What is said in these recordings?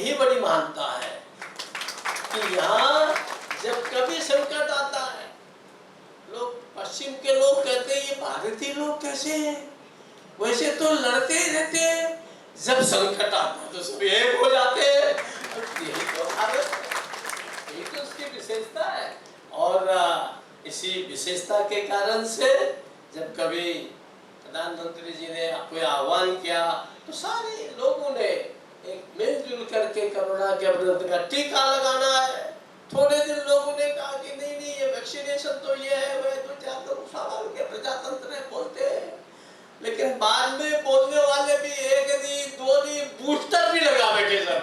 यही बड़ी महानता है कि यहाँ जब कभी संकट आता है, लोग पश्चिम के लोग कहते हैं ये भारतीय लोग कैसे हैं, वैसे तो लड़ते ही रहते हैं, जब संकट आता है तो सब एक हो जाते हैं। यही तो भारत है, यही तो उसकी विशेषता है। और इसी विशेषता के कारण से जब कभी प्रधानमंत्री जी ने कोई आह्वान किया तो सारे लोगों ने एक मिलजुल करके कोरोना के विरुद्ध का टीका लगाना है। थोड़े दिन लोगों ने कहा कि नहीं नहीं ये वैक्सीनेशन तो ये है, वह तो चार लोग सवाल के प्रजातंत्र है बोलते हैं, लेकिन बाद में बोलने वाले भी एक नहीं दो नहीं बूस्टर भी लगा बैठे सब।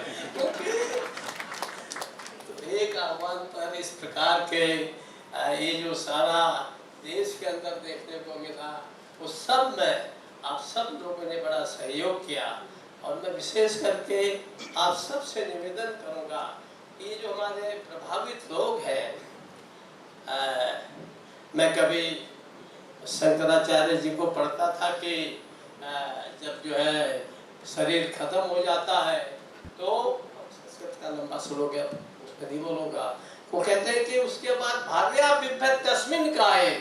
तो एक आह्वान पर इस प्रकार के ये जो सारा देश के अंदर देखने को मिला, उस सब में आप सब लोगों ने बड़ा सहयोग किया। और मैं विशेष करके आप सब से निवेदन करूंगा, ये जो हमारे प्रभावित लोग हैं, मैं कभी शंकराचार्य जी को पढ़ता था कि जब जो है शरीर खत्म हो जाता है तो संस्कृत का लंबा श्लोक है उसमें नहीं बोलूंगा, वो कहते हैं कि उसके बाद भार्या बिभ्यत तस्मिन् काये,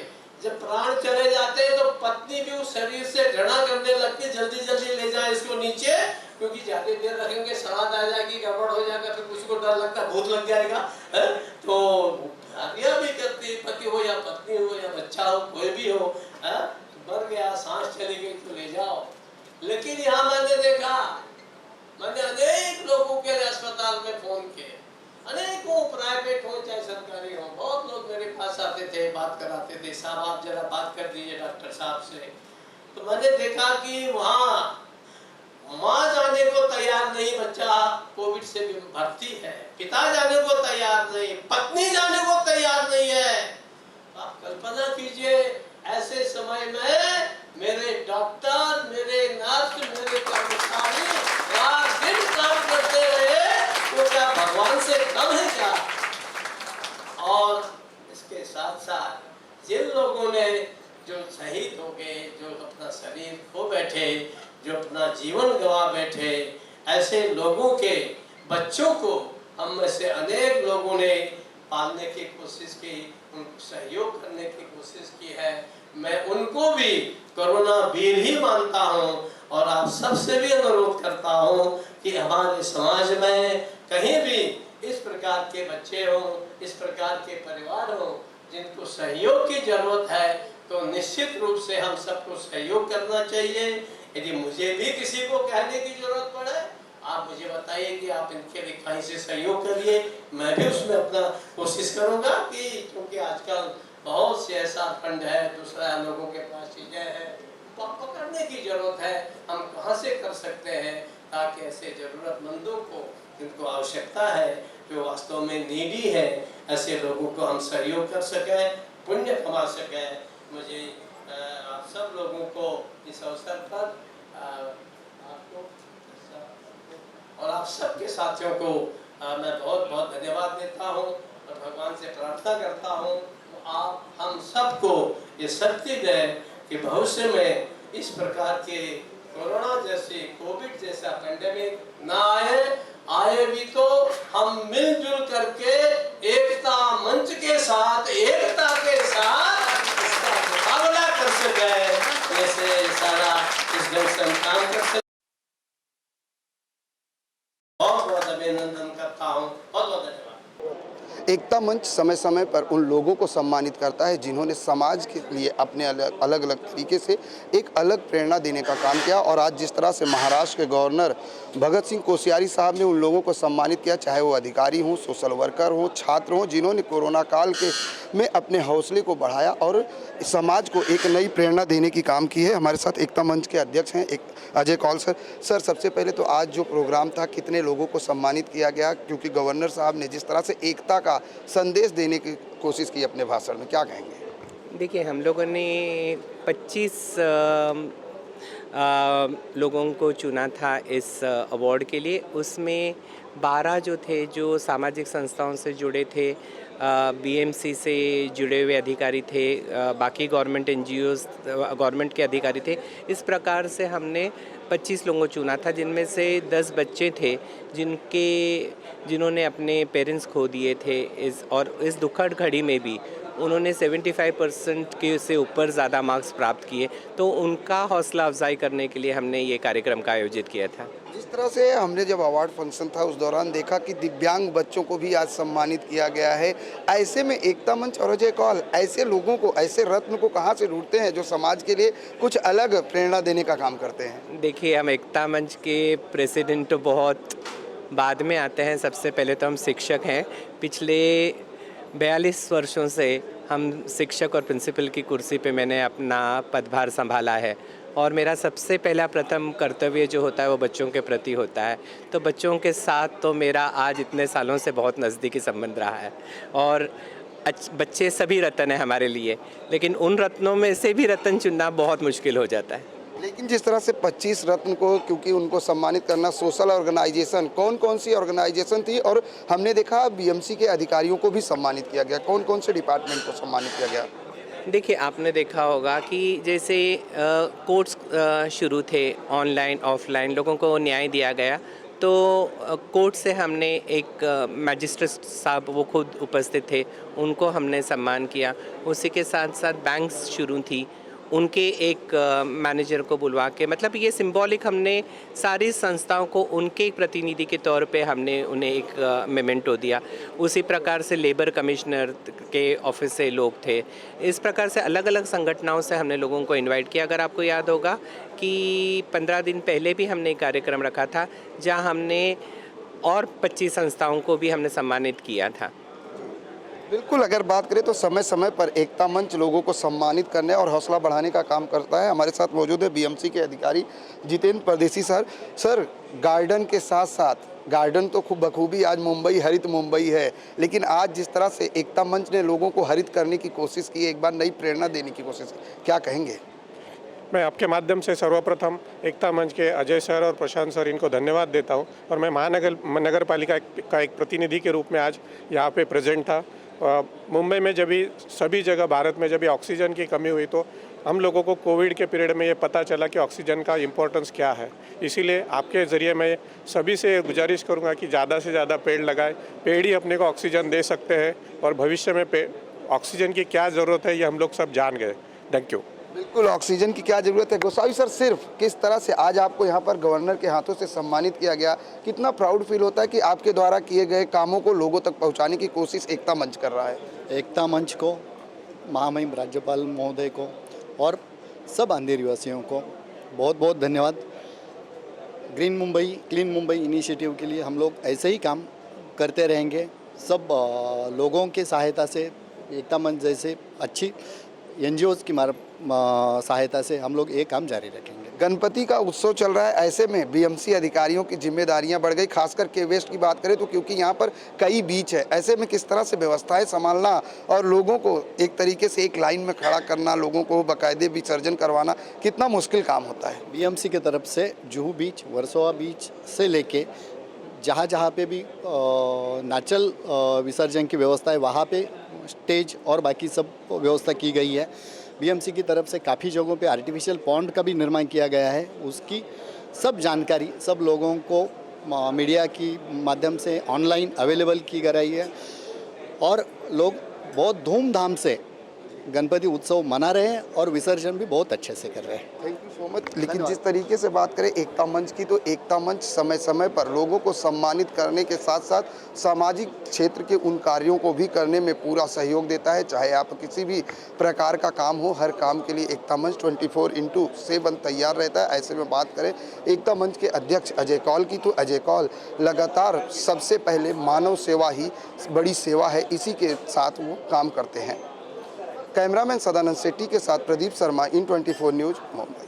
जब प्राण चले जाते हैं तो पत्नी भी उस शरीर से घृणा करने लगती है, जल्दी जल्दी ले जाए इसको नीचे, क्योंकि ज्यादा देर रखेंगे सड़ात आ जाएगी, गड़बड़ हो जाएगा, फिर किसी को डर लगता है भूत लग जाएगा है? तो भार्या भी करती, पति हो या पत्नी हो या बच्चा हो कोई भी हो, मर गया सांस चली गई तो ले जाओ। लेकिन यहाँ मैंने देखा, मैंने अनेक लोगों के अस्पताल में फोन किए, अनेकों प्राइवेट हो चाहे सरकारी हो, बहुत लोग मेरे पास आते थे, बात कराते थे, साहब आप जरा बात कर दीजिए डॉक्टर साहब से। तो मैंने देखा कि वहाँ माँ जाने को तैयार नहीं, बच्चा कोविड से भी भर्ती है, पिता जाने को तैयार नहीं, पत्नी जाने को तैयार नहीं है। आप कल्पना कीजिए ऐसे समय में मेरे डॉक्टर, मेरे नर्स, मेरे कर्मचारी रात दिन काम करते रहे, तो क्या भगवान से कम है क्या? और इसके साथ साथ जिन लोगों ने जो शहीद हो गए, जो अपना शरीर खो बैठे, जो अपना जीवन गंवा बैठे, ऐसे लोगों के बच्चों को हम में से अनेक लोगों ने पालने की कोशिश की, उनको सहयोग करने की कोशिश की है। मैं उनको भी कोरोना वीर ही मानता हूँ और आप सबसे भी अनुरोध करता हूँ कि हमारे समाज में कहीं भी इस प्रकार के बच्चे हों, इस प्रकार के परिवार हों जिनको सहयोग की जरूरत है, तो निश्चित रूप से हम सबको सहयोग करना चाहिए। यदि मुझे भी किसी को कहने की जरूरत पड़े, आप मुझे बताइए कि आप इनके लिखाई से सहयोग करिए, मैं भी उसमें अपना कोशिश करूंगा कि क्योंकि आजकल बहुत से ऐसा फंड है, दूसरा लोगों के पास चीजें हैं, पकड़ने की जरूरत है, हम कहाँ से कर सकते हैं ताकि ऐसे जरूरतमंदों को जिनको आवश्यकता है, जो वास्तव में नीडी है, ऐसे लोगों को हम सहयोग कर सकें, पुण्य कमा सकें। मुझे आप सब लोगों को इस अवसर पर आपको और आप सबके साथियों को मैं बहुत बहुत धन्यवाद देता हूँ और भगवान से प्रार्थना करता हूँ आप हम सबको ये शक्ति दें कि भविष्य में इस प्रकार के कोरोना जैसे कोविड जैसा पेंडेमिक ना आए भी तो हम मिलजुल करके एकता मंच के साथ, एकता के साथ इसका मुकाबला कर सके, जैसे सारा इस ढंग से हम काम कर सके। बहुत बहुत अभिनंदन करता हूँ, बहुत बहुत धन्यवाद। एकता मंच समय समय पर उन लोगों को सम्मानित करता है जिन्होंने समाज के लिए अपने अलग अलग तरीके से एक अलग प्रेरणा देने का काम किया। और आज जिस तरह से महाराष्ट्र के गवर्नर भगत सिंह कोश्यारी साहब ने उन लोगों को सम्मानित किया, चाहे वो अधिकारी हों, सोशल वर्कर हों, छात्र हों, जिन्होंने कोरोना काल के में अपने हौसले को बढ़ाया और समाज को एक नई प्रेरणा देने की काम की है। हमारे साथ एकता मंच के अध्यक्ष हैं अजय कौल सर। सर, सबसे पहले तो आज जो प्रोग्राम था, कितने लोगों को सम्मानित किया गया, क्योंकि गवर्नर साहब ने जिस तरह से एकता का संदेश देने की कोशिश की अपने भाषण में, क्या कहेंगे? देखिए, हम लोगों ने 25 लोगों को चुना था इस अवार्ड के लिए। उसमें 12 जो थे जो सामाजिक संस्थाओं से जुड़े थे, बीएमसी से जुड़े हुए अधिकारी थे, बाकी गवर्नमेंट एनजीओज गवर्नमेंट के अधिकारी थे। इस प्रकार से हमने 25 लोगों को चुना था, जिनमें से 10 बच्चे थे जिन्होंने अपने पेरेंट्स खो दिए थे। इस दुखद घड़ी में भी उन्होंने 75% के से ऊपर ज़्यादा मार्क्स प्राप्त किए, तो उनका हौसला अफजाई करने के लिए हमने ये कार्यक्रम का आयोजित किया था। जिस तरह से हमने जब अवार्ड फंक्शन था उस दौरान देखा कि दिव्यांग बच्चों को भी आज सम्मानित किया गया है। ऐसे में एकता मंच और अजय कौल ऐसे लोगों को, ऐसे रत्न को कहाँ से ढूंढते हैं जो समाज के लिए कुछ अलग प्रेरणा देने का काम करते हैं? देखिए, हम एकता मंच के प्रेसिडेंट तो बहुत बाद में आते हैं। सबसे पहले तो हम शिक्षक हैं। पिछले 42 वर्षों से हम शिक्षक और प्रिंसिपल की कुर्सी पे मैंने अपना पदभार संभाला है, और मेरा सबसे पहला प्रथम कर्तव्य जो होता है वो बच्चों के प्रति होता है। तो बच्चों के साथ तो मेरा आज इतने सालों से बहुत नज़दीकी संबंध रहा है, और बच्चे सभी रत्न हैं हमारे लिए, लेकिन उन रत्नों में से भी रत्न चुनना बहुत मुश्किल हो जाता है। लेकिन जिस तरह से 25 रत्न को, क्योंकि उनको सम्मानित करना सोशल ऑर्गेनाइजेशन, कौन कौन सी ऑर्गेनाइजेशन थी? और हमने देखा बीएमसी के अधिकारियों को भी सम्मानित किया गया। कौन कौन से डिपार्टमेंट को सम्मानित किया गया? देखिए, आपने देखा होगा कि जैसे कोर्ट्स शुरू थे, ऑनलाइन ऑफलाइन लोगों को न्याय दिया गया, तो कोर्ट से हमने एक मैजिस्ट्रेट साहब, वो खुद उपस्थित थे, उनको हमने सम्मान किया। उसी के साथ साथ बैंक्स शुरू थी, उनके एक मैनेजर को बुलवा के, मतलब ये सिंबॉलिक, हमने सारी संस्थाओं को उनके एक प्रतिनिधि के तौर पे हमने उन्हें एक मेमेंटो दिया। उसी प्रकार से लेबर कमिश्नर के ऑफिस से लोग थे। इस प्रकार से अलग अलग संगठनों से हमने लोगों को इनवाइट किया। अगर आपको याद होगा कि 15 दिन पहले भी हमने एक कार्यक्रम रखा था जहाँ हमने और 25 संस्थाओं को भी हमने सम्मानित किया था। बिल्कुल, अगर बात करें तो समय समय पर एकता मंच लोगों को सम्मानित करने और हौसला बढ़ाने का काम करता है। हमारे साथ मौजूद है बीएमसी के अधिकारी जितेंद्र परदेसी सर। सर, गार्डन के साथ साथ, गार्डन तो खूब बखूबी आज मुंबई हरित मुंबई है, लेकिन आज जिस तरह से एकता मंच ने लोगों को हरित करने की कोशिश की, एक बार नई प्रेरणा देने की कोशिश की, क्या कहेंगे? मैं आपके माध्यम से सर्वप्रथम एकता मंच के अजय सर और प्रशांत सर, इनको धन्यवाद देता हूं। और मैं नगर पालिका का एक प्रतिनिधि के रूप में आज यहाँ पे प्रेजेंट था। मुंबई में जब भी, सभी जगह भारत में जब भी ऑक्सीजन की कमी हुई, तो हम लोगों को कोविड के पीरियड में ये पता चला कि ऑक्सीजन का इम्पोर्टेंस क्या है। इसीलिए आपके ज़रिए मैं सभी से गुजारिश करूँगा कि ज़्यादा से ज़्यादा पेड़ लगाएं। पेड़ ही अपने को ऑक्सीजन दे सकते हैं, और भविष्य में ऑक्सीजन की क्या ज़रूरत है ये हम लोग सब जान गए। Thank you. बिल्कुल, ऑक्सीजन की क्या ज़रूरत है। गोसावी सर, सिर्फ किस तरह से आज आपको यहाँ पर गवर्नर के हाथों से सम्मानित किया गया, कितना प्राउड फील होता है कि आपके द्वारा किए गए कामों को लोगों तक पहुँचाने की कोशिश एकता मंच कर रहा है? एकता मंच को, महामहिम राज्यपाल महोदय को और सब अंधेरी वासियों को बहुत बहुत धन्यवाद। Green Mumbai, clean Mumbai initiative के लिए हम लोग ऐसे ही काम करते रहेंगे। सब लोगों की सहायता से, एकता मंच जैसे अच्छी एनजीओज़ की सहायता से हम लोग ये काम जारी रखेंगे। गणपति का उत्सव चल रहा है, ऐसे में बीएमसी अधिकारियों की जिम्मेदारियां बढ़ गई, खासकर के वेस्ट की बात करें तो, क्योंकि यहाँ पर कई बीच है। ऐसे में किस तरह से व्यवस्थाएं संभालना और लोगों को एक तरीके से एक लाइन में खड़ा करना, लोगों को बाकायदे विसर्जन करवाना, कितना मुश्किल काम होता है? बीएमसी की तरफ से जुहू बीच, वर्सोवा बीच से लेके जहाँ जहाँ पे भी नाचल विसर्जन की व्यवस्था है, वहाँ पे स्टेज और बाकी सब व्यवस्था की गई है। बीएमसी की तरफ से काफ़ी जगहों पे आर्टिफिशियल पॉन्ड का भी निर्माण किया गया है। उसकी सब जानकारी सब लोगों को मीडिया की माध्यम से ऑनलाइन अवेलेबल की गई है, और लोग बहुत धूमधाम से गणपति उत्सव मना रहे हैं और विसर्जन भी बहुत अच्छे से कर रहे हैं। Thank you so much. लेकिन जिस तरीके से बात करें एकता मंच की, तो एकता मंच समय समय पर लोगों को सम्मानित करने के साथ साथ सामाजिक क्षेत्र के उन कार्यों को भी करने में पूरा सहयोग देता है। चाहे आप किसी भी प्रकार का काम हो, हर काम के लिए एकता मंच 24/7 तैयार रहता है। ऐसे में बात करें एकता मंच के अध्यक्ष अजय कौल की, तो अजय कौल लगातार सबसे पहले मानव सेवा ही बड़ी सेवा है, इसी के साथ वो काम करते हैं। कैमरामैन सदानंद सेट्टी के साथ प्रदीप शर्मा, इन 24 न्यूज़, मुंबई।